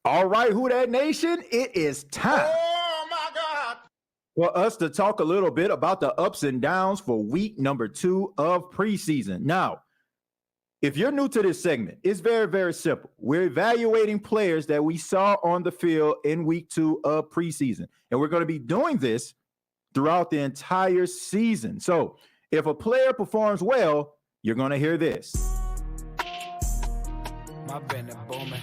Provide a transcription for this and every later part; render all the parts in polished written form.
All right, Who Dat Nation, it is time for us to talk a little bit about the ups and downs for week number 2 of preseason. Now, if you're new to this segment, it's very, very simple. We're evaluating players that we saw on the field in week 2 of preseason, and we're going to be doing this throughout the entire season. So if a player performs well, you're going to hear this. My booming.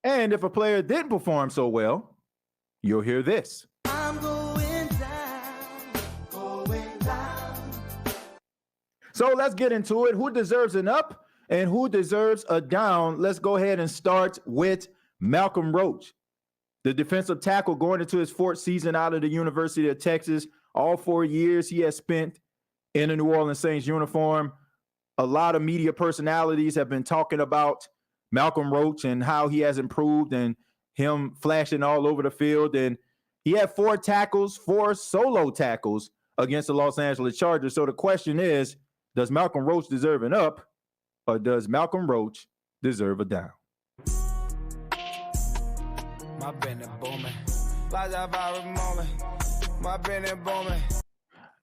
And if a player didn't perform so well, you'll hear this. I'm going down. So let's get into it. Who deserves an up and who deserves a down? Let's go ahead and start with Malcolm Roach, the defensive tackle going into his 4th season out of the University of Texas. All 4 years he has spent in a New Orleans Saints uniform. A lot of media personalities have been talking about Malcolm Roach and how he has improved and him flashing all over the field. And he had 4 tackles, 4 solo tackles against the Los Angeles Chargers. So the question is, does Malcolm Roach deserve an up or does Malcolm Roach deserve a down? My booming.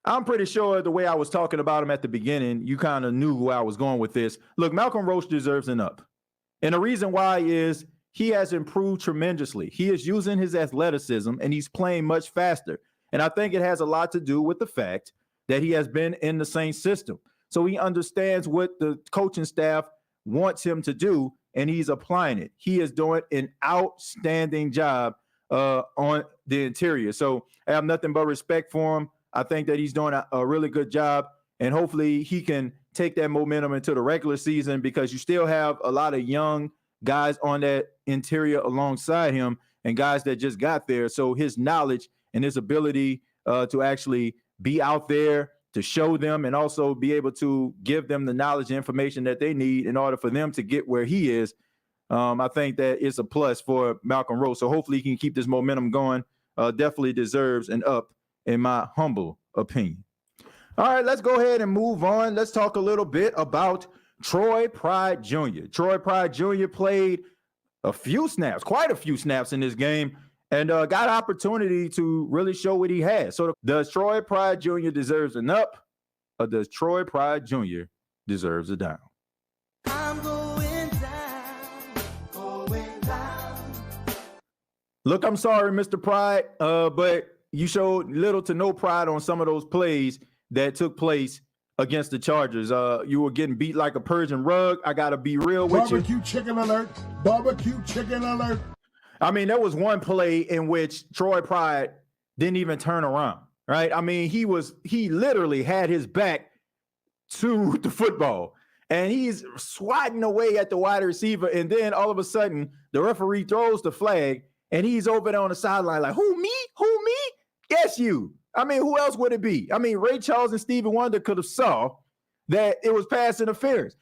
I'm pretty sure the way I was talking about him at the beginning, you kind of knew where I was going with this. Look, Malcolm Roach deserves an up. And the reason why is he has improved tremendously. He is using his athleticism and he's playing much faster. And I think it has a lot to do with the fact that he has been in the same system. So he understands what the coaching staff wants him to do and he's applying it. He is doing an outstanding job on the interior. So I have nothing but respect for him. I think that he's doing a really good job, and hopefully he can take that momentum into the regular season because you still have a lot of young guys on that interior alongside him and guys that just got there. So his knowledge and his ability to actually be out there to show them and also be able to give them the knowledge and information that they need in order for them to get where he is, I think that it's a plus for Malcolm Roach. So hopefully he can keep this momentum going. Definitely deserves an up, in my humble opinion. All right, let's go ahead and move on. Let's talk a little bit about Troy Pride Jr. Troy Pride Jr. played quite a few snaps in this game, and got an opportunity to really show what he has. So does Troy Pride Jr. deserves an up, or does Troy Pride Jr. deserves a down? I'm going down. Look, I'm sorry, Mr. Pride, but you showed little to no pride on some of those plays that took place against the Chargers. You were getting beat like a Persian rug. I got to be real with you. Barbecue chicken alert. Barbecue chicken alert. I mean, there was one play in which Troy Pride didn't even turn around, right? I mean, he literally had his back to the football, and he's swatting away at the wide receiver, and then all of a sudden, the referee throws the flag, and he's over there on the sideline like, who, me? Who, me? Yes, you. I mean, who else would it be? I mean, Ray Charles and Stevie Wonder could have saw that it was pass interference.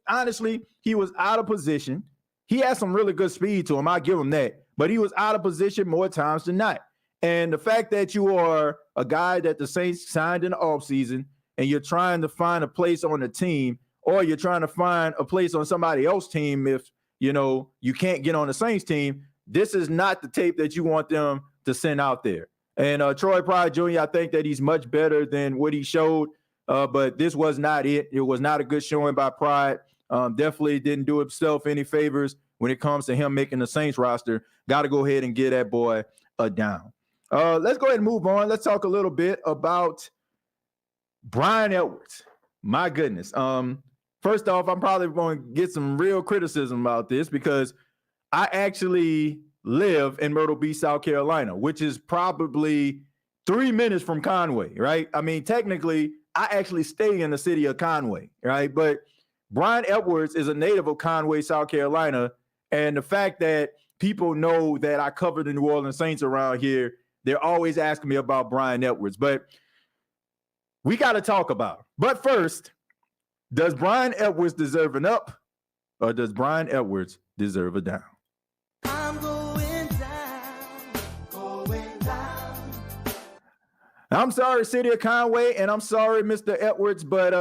Honestly, he was out of position. He had some really good speed to him. I'll give him that. But he was out of position more times than not. And the fact that you are a guy that the Saints signed in the offseason and you're trying to find a place on the team, or you're trying to find a place on somebody else's team if, you can't get on the Saints team, this is not the tape that you want them to send out there. And Troy Pride Jr., I think that he's much better than what he showed, but this was not it. It was not a good showing by Pride. Definitely didn't do himself any favors when it comes to him making the Saints roster. Got to go ahead and give that boy a down. Let's go ahead and move on. Let's talk a little bit about Bryan Edwards. My goodness. First off, I'm probably going to get some real criticism about this because I actually live in Myrtle Beach, South Carolina, which is probably 3 minutes from Conway, right? I mean, technically, I actually stay in the city of Conway, right? But Bryan Edwards is a native of Conway, South Carolina, and the fact that people know that I cover the New Orleans Saints around here, they're always asking me about Bryan Edwards, but we got to talk about him. But first, does Bryan Edwards deserve an up, or does Bryan Edwards deserve a down? I'm sorry, City of Conway, and I'm sorry, Mr. Edwards, but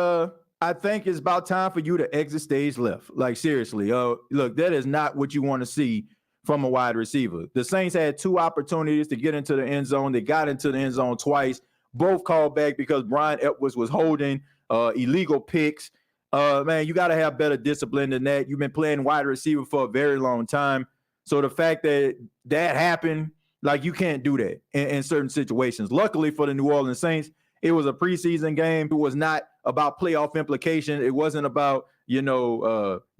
I think it's about time for you to exit stage left. Like, seriously, look, that is not what you want to see from a wide receiver. The Saints had 2 opportunities to get into the end zone. They got into the end zone twice, both called back because Bryan Edwards was holding illegal picks. Man, you got to have better discipline than that. You've been playing wide receiver for a very long time. So the fact that that happened, like, you can't do that in certain situations. Luckily for the New Orleans Saints, it was a preseason game. It was not about playoff implication. It wasn't about,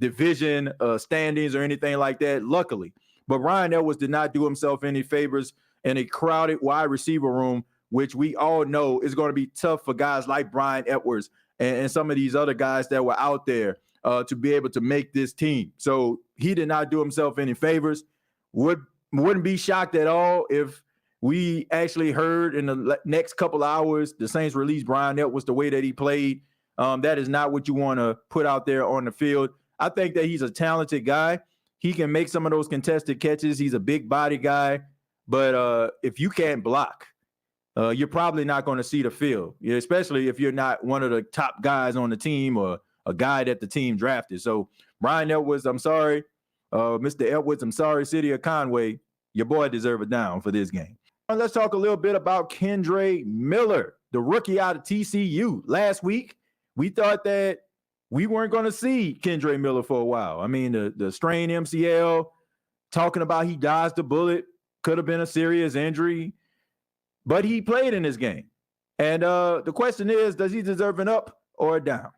division standings or anything like that, luckily. But Bryan Edwards did not do himself any favors in a crowded wide receiver room, which we all know is going to be tough for guys like Bryan Edwards and some of these other guys that were out there to be able to make this team. So he did not do himself any favors. Wouldn't be shocked at all if we actually heard in the next couple hours the Saints release Bryan Edwards the way that he played. That is not what you want to put out there on the field. I think that he's a talented guy. He can make some of those contested catches. He's a big body guy. But if you can't block, you're probably not going to see the field, especially if you're not one of the top guys on the team or a guy that the team drafted. So Bryan Edwards, I'm sorry. Mr. Edwards, I'm sorry, City of Conway. Your boy deserves a down for this game. Let's talk a little bit about Kendre Miller, the rookie out of TCU. Last week, we thought that we weren't going to see Kendre Miller for a while. I mean, the strained MCL, talking about he dodged the bullet, could have been a serious injury, but he played in this game. And the question is, does he deserve an up or a down?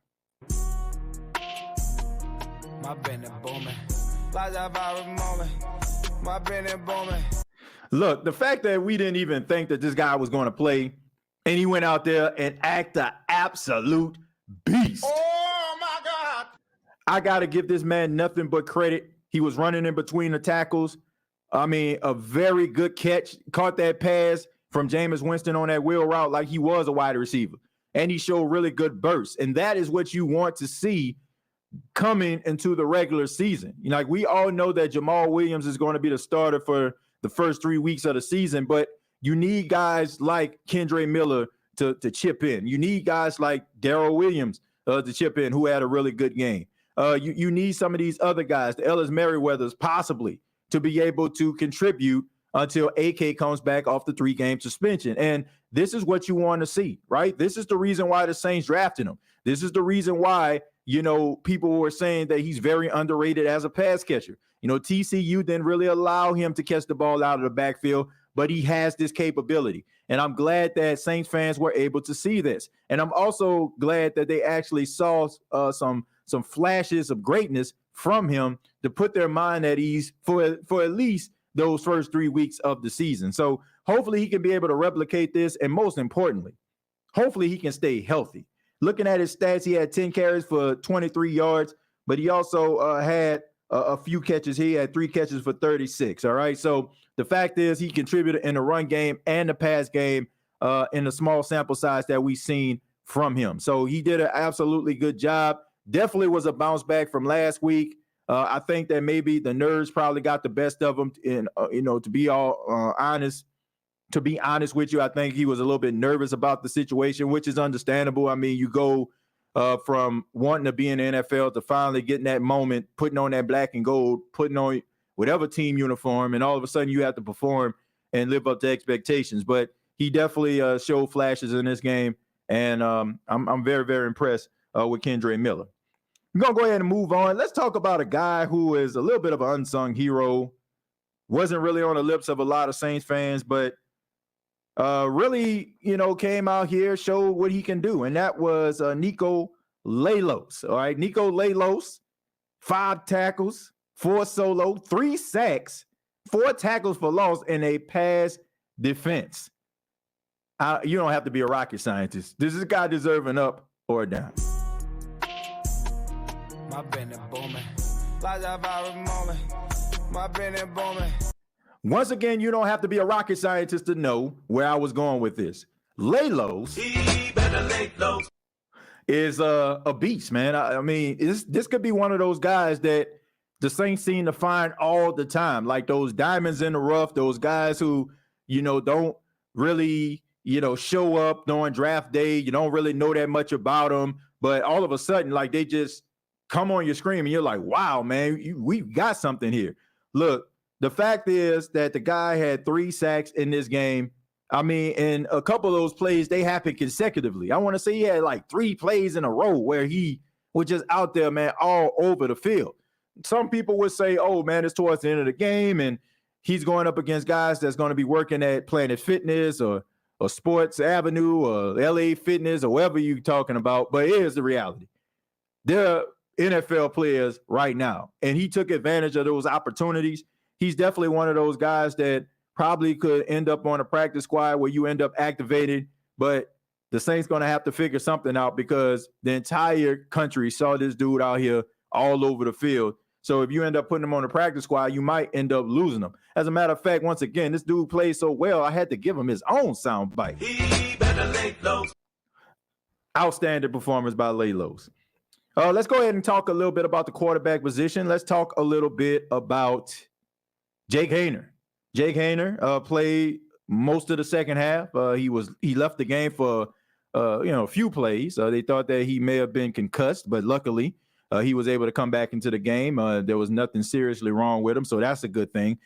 My Bennett booming. My Bennett booming. Look, the fact that we didn't even think that this guy was going to play, and he went out there and act an absolute beast. Oh, my God. I got to give this man nothing but credit. He was running in between the tackles. I mean, a very good catch. Caught that pass from Jameis Winston on that wheel route like he was a wide receiver. And he showed really good bursts. And that is what you want to see coming into the regular season. Like, we all know that Jamal Williams is going to be the starter for the first 3 weeks of the season, but you need guys like Kendre Miller to chip in. You need guys like Darrell Williams to chip in, who had a really good game. You need some of these other guys, the Ellis Merriweathers, possibly, to be able to contribute until AK comes back off the 3-game suspension. And this is what you want to see, right? This is the reason why the Saints drafted him. This is the reason why, people were saying that he's very underrated as a pass catcher. TCU didn't really allow him to catch the ball out of the backfield, but he has this capability. And I'm glad that Saints fans were able to see this. And I'm also glad that they actually saw some flashes of greatness from him to put their mind at ease for at least those first 3 weeks of the season. So hopefully he can be able to replicate this. And most importantly, hopefully he can stay healthy. Looking at his stats, he had 10 carries for 23 yards, but he also had a few catches. He had 3 catches for 36. All right. So the fact is he contributed in the run game and the pass game in the small sample size that we've seen from him. So he did an absolutely good job. Definitely was a bounce back from last week. I think that maybe the nerves probably got the best of him. And, to be honest with you, I think he was a little bit nervous about the situation, which is understandable. I mean, you go from wanting to be in the NFL to finally getting that moment, putting on that black and gold, putting on whatever team uniform, and all of a sudden you have to perform and live up to expectations. But he definitely showed flashes in this game, and I'm very, very impressed with Kendre Miller. We're going to go ahead and move on. Let's talk about a guy who is a little bit of an unsung hero. Wasn't really on the lips of a lot of Saints fans, but really, came out here, showed what he can do. And that was Niko Lalos. All right. Niko Lalos, 5 tackles, 4 solo, 3 sacks, 4 tackles for loss, and a pass defense. You don't have to be a rocket scientist. Does this guy deserve an up or a down? My Bennett booming. My Bennett booming. Once again, you don't have to be a rocket scientist to know where I was going with this. Lalos is a beast, man. I mean, this could be one of those guys that the Saints seem to find all the time, like those diamonds in the rough, those guys who, don't really, show up during draft day. You don't really know that much about them, but all of a sudden, like they just come on your screen and you're like, wow, man, we got something here. Look, the fact is that the guy had 3 sacks in this game. I mean, and a couple of those plays, they happened consecutively. I want to say he had like 3 plays in a row where he was just out there, man, all over the field. Some people would say, oh, man, it's towards the end of the game, and he's going up against guys that's going to be working at Planet Fitness or Sports Avenue or LA Fitness or whatever you're talking about. But here's the reality. They're NFL players right now, and he took advantage of those opportunities. He's definitely one of those guys that probably could end up on a practice squad where you end up activated, but the Saints going to have to figure something out because the entire country saw this dude out here all over the field. So if you end up putting him on the practice squad, you might end up losing him. As a matter of fact, once again, this dude plays so well, I had to give him his own sound bite. He better lay low. Outstanding performance by Lalos. Let's go ahead and talk a little bit about the quarterback position. Let's talk a little bit about Jake Haener. Jake Haener played most of the second half. He left the game for a few plays. They thought that he may have been concussed, but luckily he was able to come back into the game. There was nothing seriously wrong with him, so that's a good thing.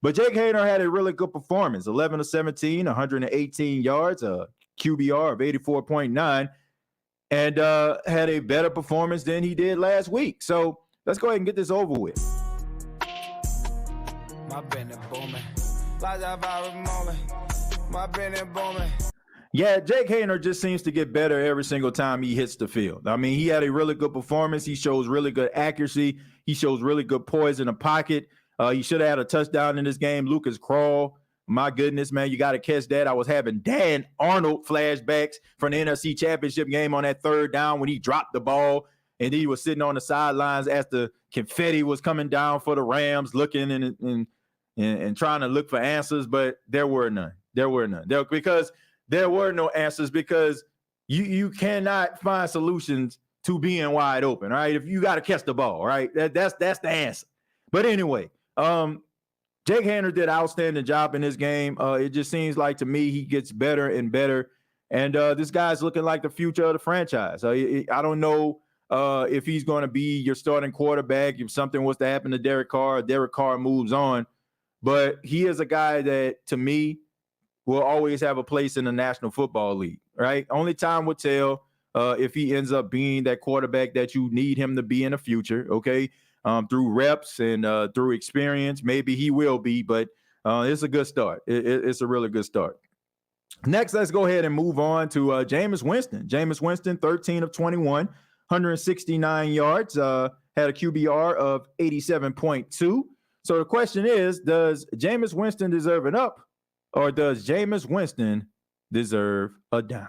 But Jake Haener had a really good performance, 11 of 17, 118 yards, a QBR of 84.9, and had a better performance than he did last week. So let's go ahead and get this over with. My Bennett booming. Yeah, Jake Haener just seems to get better every single time he hits the field. I mean, he had a really good performance. He shows really good accuracy. He shows really good poise in the pocket. He should have had a touchdown in this game. Lucas Krull, my goodness, man, you got to catch that. I was having Dan Arnold flashbacks from the NFC Championship game on that 3rd down when he dropped the ball and he was sitting on the sidelines as the confetti was coming down for the Rams, looking and trying to look for answers, but there were none. Because there were no answers because you cannot find solutions to being wide open, right? If you got to catch the ball, right? That's the answer. But anyway, Jake Haener did an outstanding job in this game. It just seems like to me he gets better and better, and this guy's looking like the future of the franchise. I don't know if he's going to be your starting quarterback if something was to happen to Derek Carr. Or Derek Carr moves on. But he is a guy that, to me, will always have a place in the National Football League, right? Only time will tell if he ends up being that quarterback that you need him to be in the future, okay? Through reps and through experience, maybe he will be, but it's a good start. It's a really good start. Next, let's go ahead and move on to Jameis Winston. Jameis Winston, 13 of 21, 169 yards, had a QBR of 87.2. So the question is, does Jameis Winston deserve an up or does Jameis Winston deserve a down?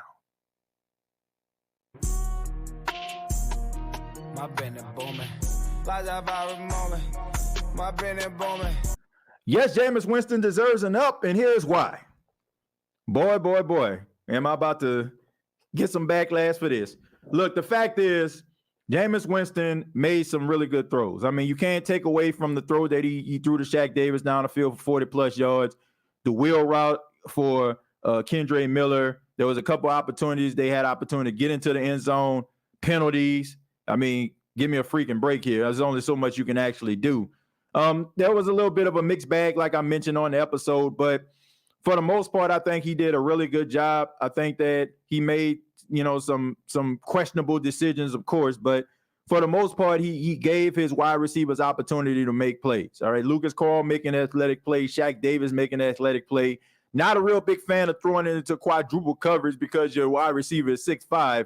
Yes, Jameis Winston deserves an up, and here's why. Boy, am I about to get some backlash for this. Look, the fact is, Jameis Winston made some really good throws. I mean, you can't take away from the throw that he threw to Shaq Davis down the field for 40-plus yards, the wheel route for Kendre Miller. There was a couple opportunities. They had opportunity to get into the end zone, penalties. I mean, give me a freaking break here. There's only so much you can actually do. There was a little bit of a mixed bag, like I mentioned on the episode, but for the most part, I think he did a really good job. I think that he made some questionable decisions, of course, but for the most part, he gave his wide receivers opportunity to make plays. All right, Lucas Krull making an athletic play, Shaq Davis making an athletic play. Not a real big fan of throwing it into quadruple coverage because your wide receiver is 6'5",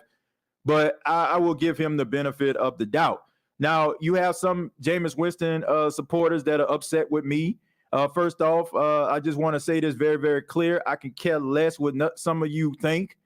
but I will give him the benefit of the doubt. Now, you have some Jameis Winston supporters that are upset with me. First off, I just want to say this very, very clear. I can care less what some of you think.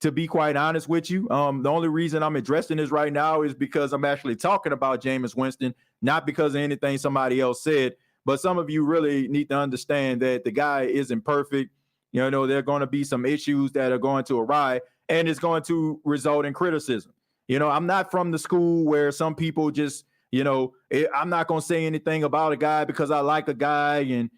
To be quite honest with you, the only reason I'm addressing this right now is because I'm actually talking about Jameis Winston, not because of anything somebody else said. But some of you really need to understand that the guy isn't perfect. There are going to be some issues that are going to arise, and it's going to result in criticism. I'm not from the school where some people just, I'm not going to say anything about a guy because I like a guy. And,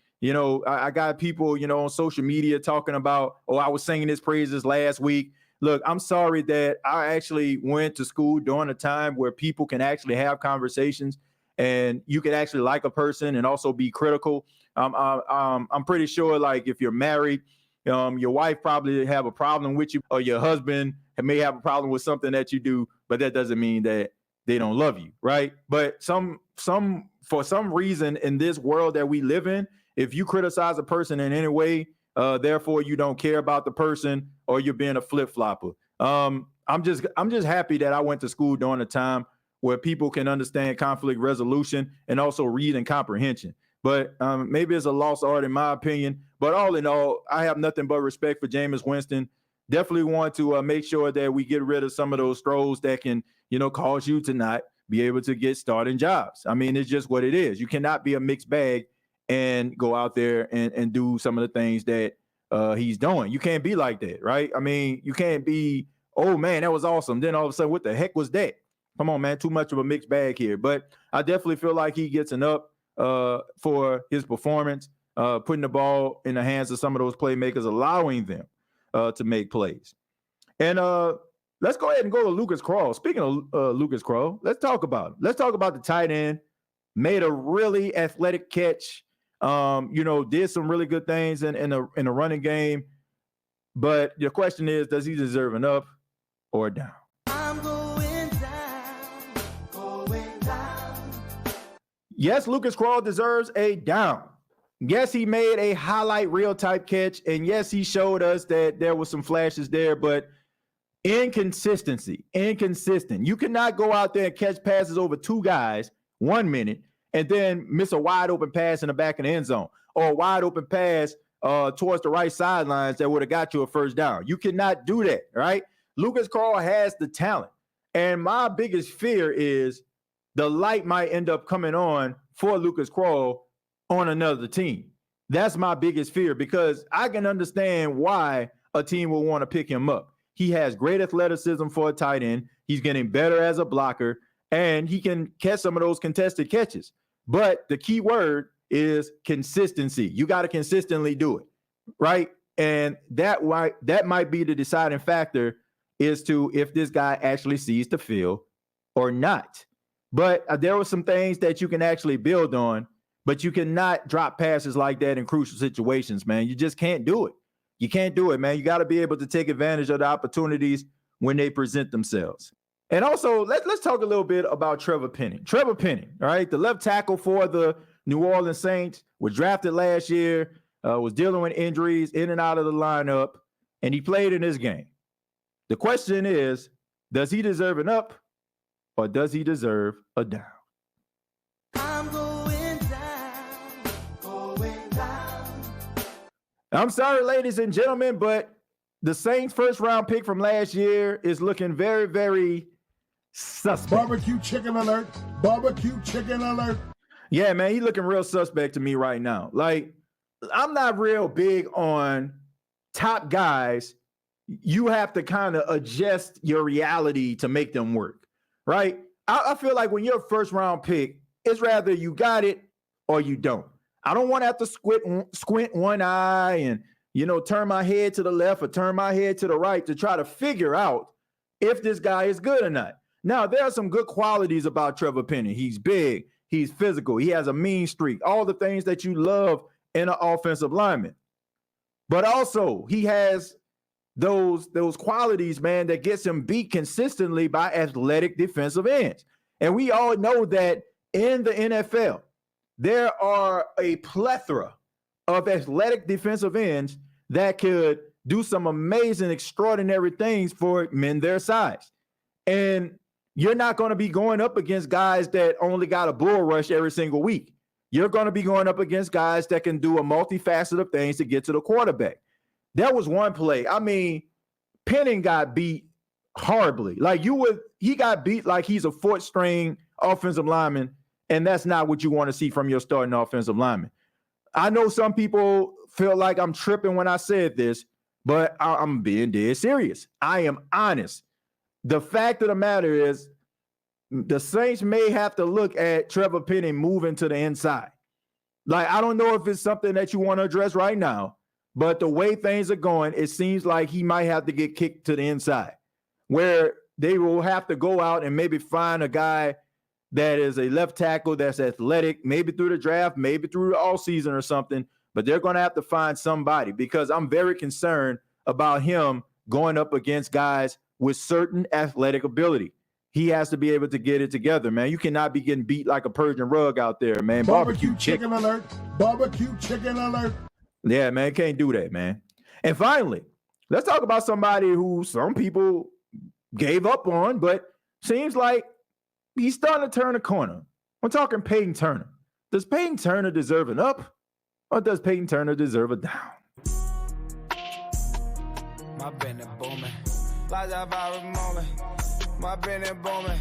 I got people, on social media talking about, I was singing his praises last week. look, I'm sorry that I actually went to school during a time where people can actually have conversations and you can actually like a person and also be critical. I'm pretty sure, like, if you're married, your wife probably have a problem with you, or your husband may have a problem with something that you do, but that doesn't mean that they don't love you, right? But for some reason in this world that we live in, if you criticize a person in any way, therefore you don't care about the person, or you're being a flip-flopper. I'm just happy that I went to school during a time where people can understand conflict resolution and also reading comprehension. But maybe it's a lost art in my opinion. But all in all, I have nothing but respect for Jameis Winston. Definitely want to make sure that we get rid of some of those throws that can, cause you to not be able to get starting jobs. I mean, it's just what it is. You cannot be a mixed bag and go out there and do some of the things that he's doing. You can't be like that, right? I mean, you can't be, oh man, that was awesome. Then all of a sudden, what the heck was that? Come on, man, too much of a mixed bag here. But I definitely feel like he gets an up for his performance, putting the ball in the hands of some of those playmakers, allowing them to make plays. And let's go ahead and go to Lucas Krull. Speaking of Lucas Krull, let's talk about him. Let's talk about the tight end. Made a really athletic catch. Did some really good things in the running game. But your question is, does he deserve an up or a down? I'm going down. Yes, Lucas Krull deserves a down. Yes, he made a highlight reel type catch. And yes, he showed us that there was some flashes there, but inconsistent. You cannot go out there and catch passes over two guys 1 minute and then miss a wide open pass in the back of the end zone, or a wide open pass towards the right sidelines that would have got you a first down. You cannot do that, right? Lucas Krull has the talent. And my biggest fear is the light might end up coming on for Lucas Krull on another team. That's my biggest fear, because I can understand why a team will want to pick him up. He has great athleticism for a tight end. He's getting better as a blocker, and he can catch some of those contested catches. But the key word is consistency. You got to consistently do it, right? And that might be the deciding factor as to if this guy actually sees the field or not. But there were some things that you can actually build on, but you cannot drop passes like that in crucial situations, man. You just can't do it. You can't do it, man. You got to be able to take advantage of the opportunities when they present themselves. And also, let's talk a little bit about Trevor Penning. Trevor Penning, all right, the left tackle for the New Orleans Saints, was drafted last year, was dealing with injuries, in and out of the lineup, and he played in this game. The question is, does he deserve an up or does he deserve a down? I'm going down. I'm sorry, ladies and gentlemen, but the Saints' first-round pick from last year is looking very, very suspect. Barbecue chicken alert. Barbecue chicken alert. Yeah, man, he's looking real suspect to me right now. Like, I'm not real big on top guys. You have to kind of adjust your reality to make them work, right? I feel like when you're a first-round pick, it's rather you got it or you don't. I don't want to have to squint one eye and, turn my head to the left or turn my head to the right to try to figure out if this guy is good or not. Now, there are some good qualities about Trevor Penning. He's big. He's physical. He has a mean streak. All the things that you love in an offensive lineman. But also, he has those qualities, man, that gets him beat consistently by athletic defensive ends. And we all know that in the NFL, there are a plethora of athletic defensive ends that could do some amazing, extraordinary things for men their size. And you're not going to be going up against guys that only got a bull rush every single week. You're going to be going up against guys that can do a multifaceted of things to get to the quarterback. That was one play. I mean, Penning got beat horribly. He got beat like he's a fourth string offensive lineman, and that's not what you want to see from your starting offensive lineman. I know some people feel like I'm tripping when I said this, but I'm being dead serious. I am honest. The fact of the matter is, the Saints may have to look at Trevor Penning moving to the inside. Like, I don't know if it's something that you want to address right now, But the way things are going, it seems like he might have to get kicked to the inside, where they will have to go out and maybe find a guy that is a left tackle that's athletic, maybe through the draft, maybe through the offseason or something. But they're going to have to find somebody, because I'm very concerned about him going up against guys with certain athletic ability. He has to be able to get it together, man. You cannot be getting beat like a Persian rug out there, man. Barbecue chicken alert. Barbecue chicken alert. Yeah, man, can't do that, man. And finally, let's talk about somebody who some people gave up on, but seems like he's starting to turn a corner. I'm talking Payton Turner. Does Payton Turner deserve an up, or does Payton Turner deserve a down? My Bennett booming. My Bennett booming.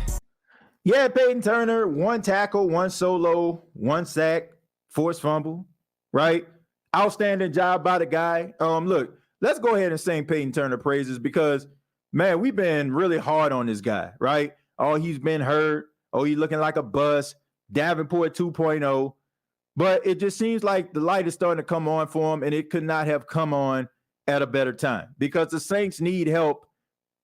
Yeah, Payton Turner, 1 tackle, 1 solo, 1 sack, forced fumble, right? Outstanding job by the guy. Look, let's go ahead and sing Payton Turner praises, because, man, we've been really hard on this guy, right? Oh, he's been hurt. Oh, he's looking like a bust. Davenport 2.0. But it just seems like the light is starting to come on for him, and it could not have come on at a better time, because the Saints need help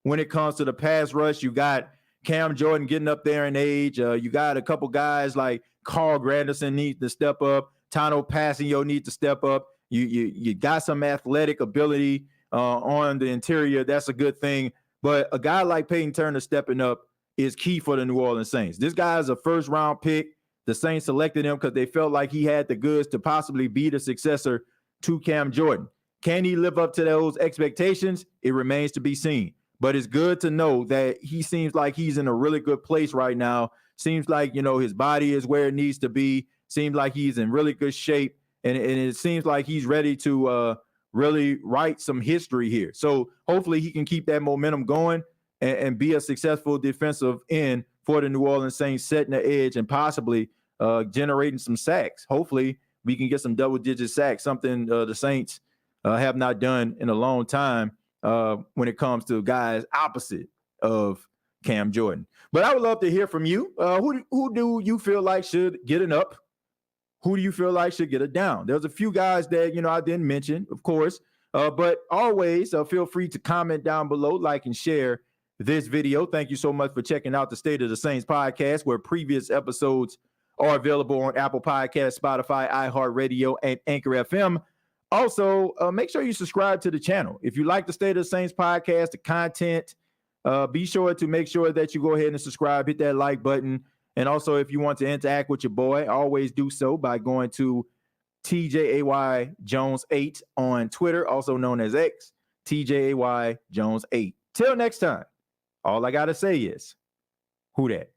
when it comes to the pass rush. You got Cam Jordan getting up there in age. You got a couple guys like Carl Granderson needs to step up. Tano Passanio needs to step up. You got some athletic ability on the interior. That's a good thing. But a guy like Payton Turner stepping up is key for the New Orleans Saints. This guy is a first-round pick. The Saints selected him because they felt like he had the goods to possibly be the successor to Cam Jordan. Can he live up to those expectations? It remains to be seen. But it's good to know that he seems like he's in a really good place right now. Seems like, his body is where it needs to be. Seems like he's in really good shape. And it seems like he's ready to really write some history here. So hopefully he can keep that momentum going and be a successful defensive end for the New Orleans Saints, setting the edge and possibly generating some sacks. Hopefully we can get some double-digit sacks, something the Saints have not done in a long time when it comes to guys opposite of Cam Jordan. But I would love to hear from you. Who do you feel like should get an up? Who do you feel like should get a down? There's a few guys that, I didn't mention, of course, but always feel free to comment down below, like and share this video. Thank you so much for checking out the State of the Saints podcast, where previous episodes are available on Apple Podcasts, Spotify, iHeartRadio, and Anchor FM. Also, make sure you subscribe to the channel. If you like the State of the Saints podcast, the content, be sure to make sure that you go ahead and subscribe, hit that like button. And also, if you want to interact with your boy, always do so by going to TJAY Jones 8 on Twitter, also known as X, TJAY Jones 8. Till next time, all I got to say is, who dat?